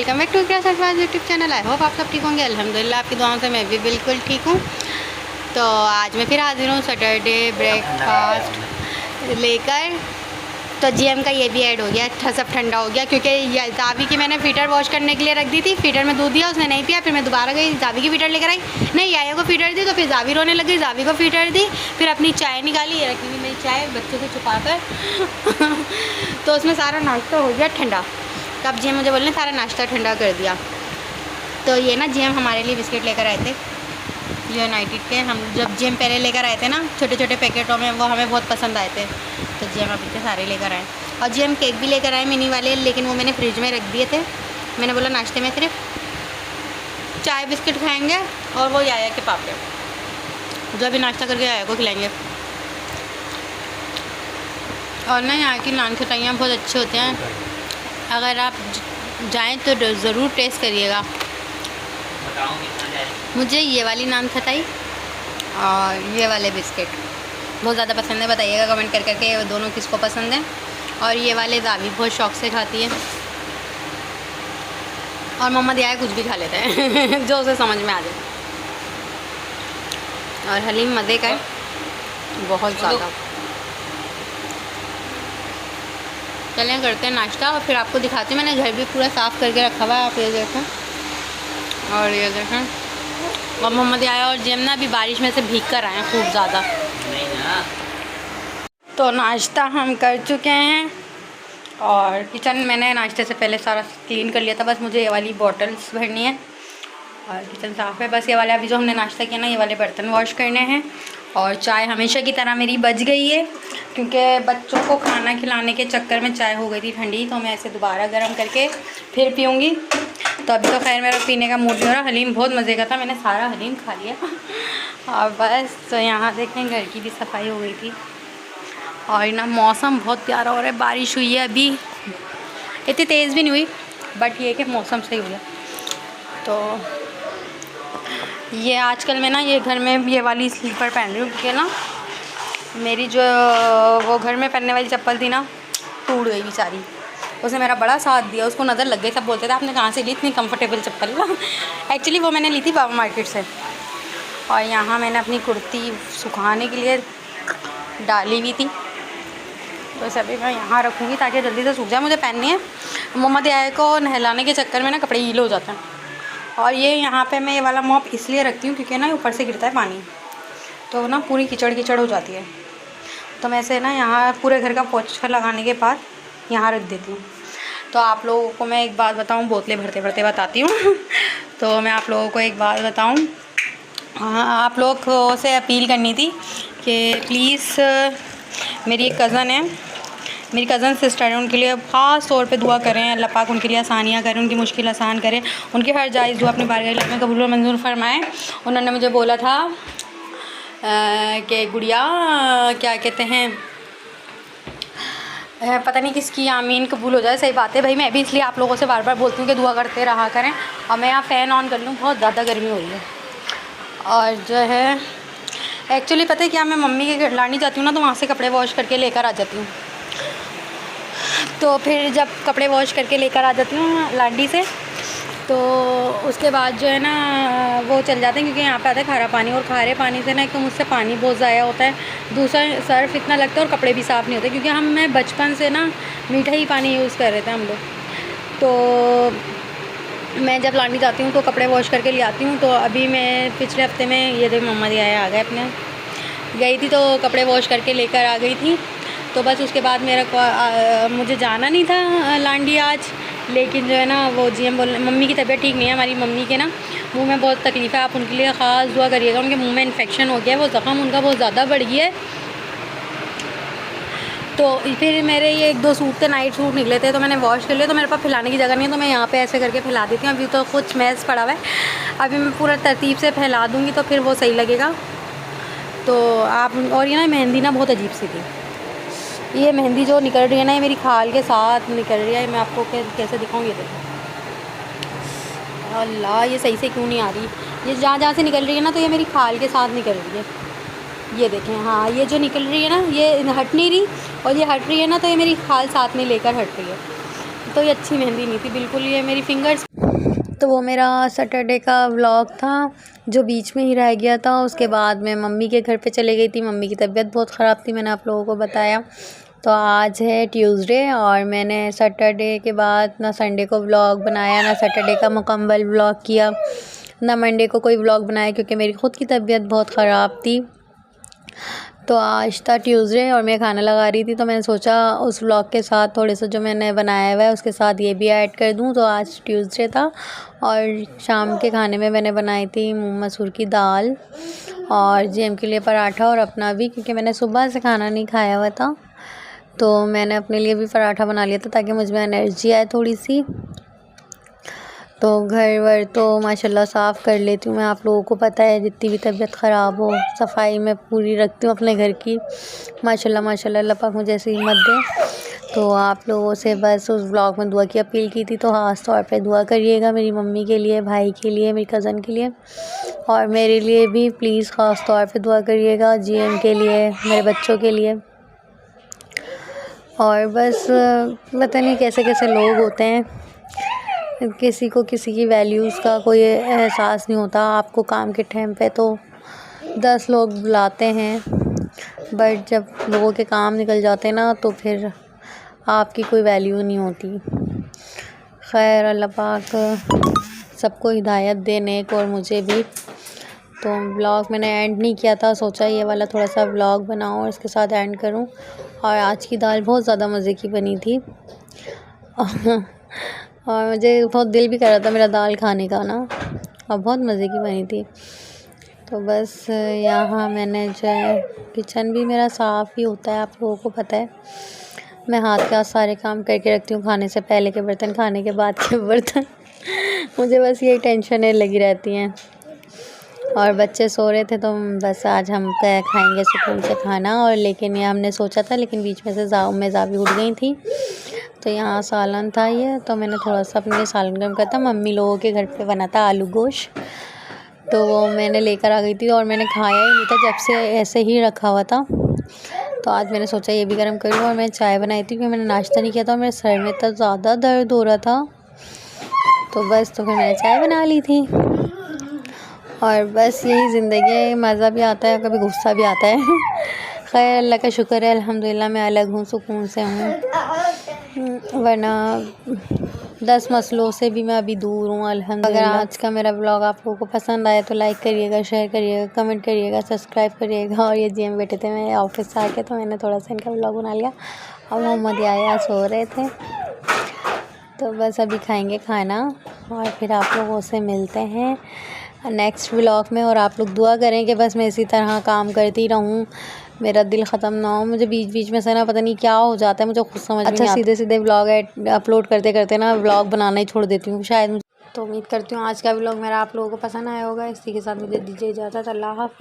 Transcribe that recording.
Welcome back to क्या Sarfaraz YouTube channel. I hope आप सब ठीक होंगे। अल्हम्दुलिल्लाह आपकी दुआओं से मैं भी बिल्कुल ठीक हूँ। तो आज मैं फिर हाजिर हूँ सैटरडे ब्रेकफास्ट लेकर। तो जीएम का ये भी ऐड हो गया, सब ठंडा हो गया क्योंकि जावी की मैंने फ़ीटर वॉश करने के लिए रख दी थी। फ़ीटर में दूध दिया, उसने नहीं पिया। फिर मैं दोबारा गई, जावी की फ़ीटर लेकर आई, नहीं आया को फ़ीटर दी। तो फिर जावी रोने लगी, जावी को फ़ीटर दी। फिर अपनी चाय निकाली, ये रखी हुई मेरी चाय बच्चों से छुपा कर तो उसमें सारा नाश्ता हो गया ठंडा। तब जीएम मुझे बोलने सारा नाश्ता ठंडा कर दिया। तो ये ना जीएम हमारे लिए बिस्किट लेकर आए थे यूनाइटेड के। हम जब जीएम पहले लेकर आए थे ना छोटे छोटे पैकेटों में, वो हमें बहुत पसंद आए थे। तो जीएम अब इतने सारे लेकर आए। और जीएम केक भी लेकर आए मिनी वाले, लेकिन वो मैंने फ्रिज में रख दिए थे। मैंने बोला नाश्ते में सिर्फ चाय बिस्किट खाएंगे और वो आया के पापड़, जो अभी नाश्ता करके आया को खिलाएंगे। और ना यहाँ की नान खटाइयाँ बहुत अच्छे होते हैं, अगर आप जाएं तो ज़रूर टेस्ट करिएगा। मुझे ये वाली नान खटाई और ये वाले बिस्किट बहुत ज़्यादा पसंद है। बताइएगा कमेंट कर करके दोनों किसको पसंद है। और ये वाले जावी बहुत शौक़ से खाती है, और मोहम्मद यार कुछ भी खा लेते हैं जो उसे समझ में आ जाए। और हलीम मज़े का है बहुत ज़्यादा। चलें करते हैं नाश्ता और फिर आपको दिखाती हूँ। मैंने घर भी पूरा साफ़ करके रखा हुआ है, आप ये देखें और ये देखें। और मोहम्मद आया और जेम ना अभी बारिश में से भीग कर आए हैं खूब ज़्यादा। तो नाश्ता हम कर चुके हैं और किचन मैंने नाश्ते से पहले सारा क्लीन कर लिया था। बस मुझे ये वाली बॉटल्स भरनी है और किचन साफ़ है। बस ये वाले अभी जो हमने नाश्ता किया ना, ये वाले बर्तन वॉश करने हैं। और चाय हमेशा की तरह मेरी बच गई है, क्योंकि बच्चों को खाना खिलाने के चक्कर में चाय हो गई थी ठंडी। तो मैं इसे दोबारा गर्म करके फिर पीऊँगी। तो अभी तो खैर मेरा पीने का मूड नहीं हो रहा। हलीम बहुत मज़े का था, मैंने सारा हलीम खा लिया और बस। तो यहाँ देखें घर की भी सफाई हो गई थी। और ना मौसम बहुत प्यारा हो रहा है, बारिश हुई है अभी, इतनी तेज़ भी नहीं हुई, बट ये कि मौसम सही हो गया। तो ये आजकल मैं ना ये घर में ये वाली स्लीपर पहन रही हूँ, क्योंकि ना मेरी जो वो घर में पहनने वाली चप्पल थी ना टूट गई बेचारी। उसने मेरा बड़ा साथ दिया, उसको नज़र लग गई। सब बोलते थे आपने कहाँ से ली इतनी कंफर्टेबल चप्पल एक्चुअली वो मैंने ली थी बाबा मार्केट से। और यहाँ मैंने अपनी कुर्ती सुखाने के लिए डाली हुई थी, तो सभी मैं यहाँ रखूँगी ताकि जल्दी से सूख जाए। मुझे पहननी है। मोहम्मद आए को नहलाने के चक्कर में ना कपड़े गीले हो जाते हैं। और ये यहाँ पे मैं ये वाला मॉप इसलिए रखती हूँ क्योंकि ना ऊपर से गिरता है पानी, तो ना पूरी कीचड़ कीचड़ हो जाती है। तो मैं इसे ना यहाँ पूरे घर का पोछा लगाने के बाद यहाँ रख देती हूँ। तो आप लोगों को मैं एक बात बताऊँ, बोतलें भरते भरते बताती हूँ तो मैं आप लोगों को एक बात बताऊँ, हाँ आप लोगों से अपील करनी थी कि प्लीज़ मेरी एक कज़न है, मेरी कज़न सिस्टर है, उनके लिए ख़ास तौर पे दुआ करें। अल्लाह पाक उनके लिए आसानियाँ करें, उनकी मुश्किल आसान करें, उनकी हर जायज़ दुआ अपने बारगाह में कबूल और मंजूर फरमाएँ। उन्होंने मुझे बोला था कि गुड़िया क्या कहते हैं, पता नहीं किसकी आमीन कबूल हो जाए। सही बात है भाई, मैं भी इसलिए आप लोगों से बार बार बोलती हूँ कि दुआ करते रहा करें। और मैं यहाँ फ़ैन ऑन कर लूँ, बहुत ज़्यादा गर्मी हो रही है। और जो है एक्चुअली पता है क्या, मैं मम्मी के घर लानी जाती हूँ ना, तो वहाँ से कपड़े वॉश करके लेकर आ जाती हूँ। तो फिर जब कपड़े वॉश करके लेकर आ जाती हूँ लांडी से, तो उसके बाद जो है ना वो चल जाते हैं, क्योंकि यहाँ पे आता है खारा पानी। और खारे पानी से ना एक तो मुझसे पानी बहुत ज़ाया होता है, दूसरा सर्फ इतना लगता है और कपड़े भी साफ़ नहीं होते, क्योंकि मैं बचपन से ना मीठा ही पानी यूज़ कर रहे थे हम लोग। तो मैं जब लांडी जाती हूँ तो कपड़े वॉश करके ले आती हूँ। तो अभी मैं पिछले हफ्ते में ये देख मम्मा आया आ गए अपने, गई थी तो कपड़े वॉश करके लेकर आ गई थी। तो बस उसके बाद मुझे जाना नहीं था लांडी आज, लेकिन जो है ना वो जीएम बोल, मम्मी की तबीयत ठीक नहीं है, हमारी मम्मी के ना मुंह में बहुत तकलीफ़ है। आप उनके लिए ख़ास दुआ करिएगा, उनके मुंह में इन्फेक्शन हो गया है, वो ज़ख़म उनका बहुत ज़्यादा बढ़ गया है। तो फिर मेरे ये 1-2 सूट थे, नाइट सूट निकले थे, तो मैंने वॉश कर लिया। तो मेरे पास फैलाने की जगह नहीं है, तो मैं यहाँ पे ऐसे करके फैला देती हूँ। अभी तो कुछ मैस पड़ा हुआ है, अभी मैं पूरा तरतीब से फैला दूँगी तो फिर वो सही लगेगा। तो आप, और ये ना मेहंदी ना बहुत अजीब सी थी, ये मेहंदी जो निकल रही है ना, ये मेरी खाल के साथ निकल रही है। मैं आपको कैसे दिखाऊँ, ये देखो अल्लाह, ये सही से क्यों नहीं आ रही। ये जहाँ जहाँ से निकल रही है ना, तो ये मेरी खाल के साथ निकल रही है। ये देखें, हाँ ये जो निकल रही है ना, ये हट नहीं रही, और ये हट रही है ना तो ये मेरी खाल साथ में लेकर हट रही है। तो ये अच्छी मेहंदी नहीं थी बिल्कुल, ये मेरी फिंगर्स तो वो मेरा सैटरडे का व्लॉग था जो बीच में ही रह गया था। उसके बाद मैं मम्मी के घर पे चले गई थी। मम्मी की तबीयत बहुत ख़राब थी, मैंने आप लोगों को बताया। तो आज है ट्यूसडे और मैंने सैटरडे के बाद ना संडे को व्लॉग बनाया, ना सैटरडे का मुकम्मल व्लॉग किया, ना मंडे को कोई व्लॉग बनाया क्योंकि मेरी ख़ुद की तबीयत बहुत ख़राब थी। तो आज था ट्यूसडे और मैं खाना लगा रही थी, तो मैंने सोचा उस व्लॉग के साथ थोड़े से जो मैंने बनाया हुआ है उसके साथ ये भी ऐड कर दूं। तो आज ट्यूसडे था और शाम के खाने में मैंने बनाई थी मूंग मसूर की दाल और जेम के लिए पराठा और अपना भी, क्योंकि मैंने सुबह से खाना नहीं खाया हुआ था तो मैंने अपने लिए भी पराठा बना लिया था ताकि मुझ में एनर्जी आए थोड़ी सी। तो घर वर तो माशाल्लाह साफ़ कर लेती हूँ मैं, आप लोगों को पता है जितनी भी तबीयत ख़राब हो सफाई मैं पूरी रखती हूँ अपने घर की। माशाल्लाह माशाल्लाह अल्लाह पाक मुझे ऐसी हिम्मत दे। तो आप लोगों से बस उस व्लॉग में दुआ की अपील की थी, तो ख़ास तौर पे दुआ करिएगा मेरी मम्मी के लिए, भाई के लिए, मेरी कज़न के लिए और मेरे लिए भी प्लीज़ ख़ास तौर पे दुआ करिएगा, जीएम के लिए, मेरे बच्चों के लिए। और बस पता नहीं कैसे कैसे लोग होते हैं, किसी को किसी की वैल्यूज़ का कोई एहसास नहीं होता। आपको काम के टाइम पे तो 10 लोग बुलाते हैं, बट जब लोगों के काम निकल जाते हैं ना तो फिर आपकी कोई वैल्यू नहीं होती। खैर अल्लाह पाक सबको हिदायत दे, नेक और मुझे भी। तो व्लॉग मैंने एंड नहीं किया था, सोचा ये वाला थोड़ा सा व्लॉग बनाऊं और इसके साथ एंड करूं। और आज की दाल बहुत ज़्यादा मज़े की बनी थी और मुझे बहुत दिल भी कर रहा था मेरा दाल खाने का ना, और बहुत मज़े की बनी थी। तो बस यहाँ मैंने जो है, किचन भी मेरा साफ़ ही होता है, आप लोगों को पता है। मैं हाथ के सारे काम करके रखती हूँ, खाने से पहले के बर्तन, खाने के बाद के बर्तन मुझे बस यही टेंशनें लगी रहती हैं। और बच्चे सो रहे थे तो बस आज हम खाएंगे सुकून से खाना, और लेकिन ये हमने सोचा था, लेकिन बीच में से जावी उठ गई थी। तो यहाँ सालन था ये, तो मैंने थोड़ा सा अपने लिए सालन गर्म किया था। मम्मी लोगों के घर पे बना था आलू गोश्त, तो वो मैंने लेकर आ गई थी और मैंने खाया ही नहीं था जब से ऐसे ही रखा हुआ था। तो आज मैंने सोचा ये भी गर्म कर लूँ। और मैं चाय बनाई थी क्योंकि मैंने नाश्ता नहीं किया था और मेरे सर में इतना ज़्यादा दर्द हो रहा था, तो बस तो फिर मैंने चाय बना ली थी। और बस यही ज़िंदगी है, मज़ा भी आता है, कभी गुस्सा भी आता है खैर अल्लाह का शुक्र है, अल्हम्दुलिल्लाह मैं अलग हूँ, सुकून से हूँ, वरना 10 मसलों से भी मैं अभी दूर हूँ अल्हम्दुलिल्लाह। अगर आज का मेरा ब्लॉग आप लोगों को पसंद आया तो लाइक करिएगा, शेयर करिएगा, कमेंट करिएगा, सब्सक्राइब करिएगा। और ये जीएम बैठे थे मेरे ऑफिस से आके, तो मैंने थोड़ा सा इनका ब्लॉग बना लिया। और मोहम्मद याया सो रहे थे, तो बस अभी खाएंगे खाना और फिर आप लोगों से मिलते हैं नेक्स्ट व्लॉग में। और आप लोग दुआ करें कि बस मैं इसी तरह काम करती रहूं, मेरा दिल ख़त्म ना हो। मुझे बीच बीच में से ना पता नहीं क्या हो जाता है, मुझे खुद समझ नहीं आता। सीधे सीधे व्लॉग अपलोड करते करते ना व्लॉग बनाना ही छोड़ देती हूँ शायद। तो उम्मीद करती हूँ आज का व्लॉग मेरा आप लोगों को पसंद आया होगा। इसी के साथ मुझे दीजिए इजाज़त, अल्लाह हाफ़िज़।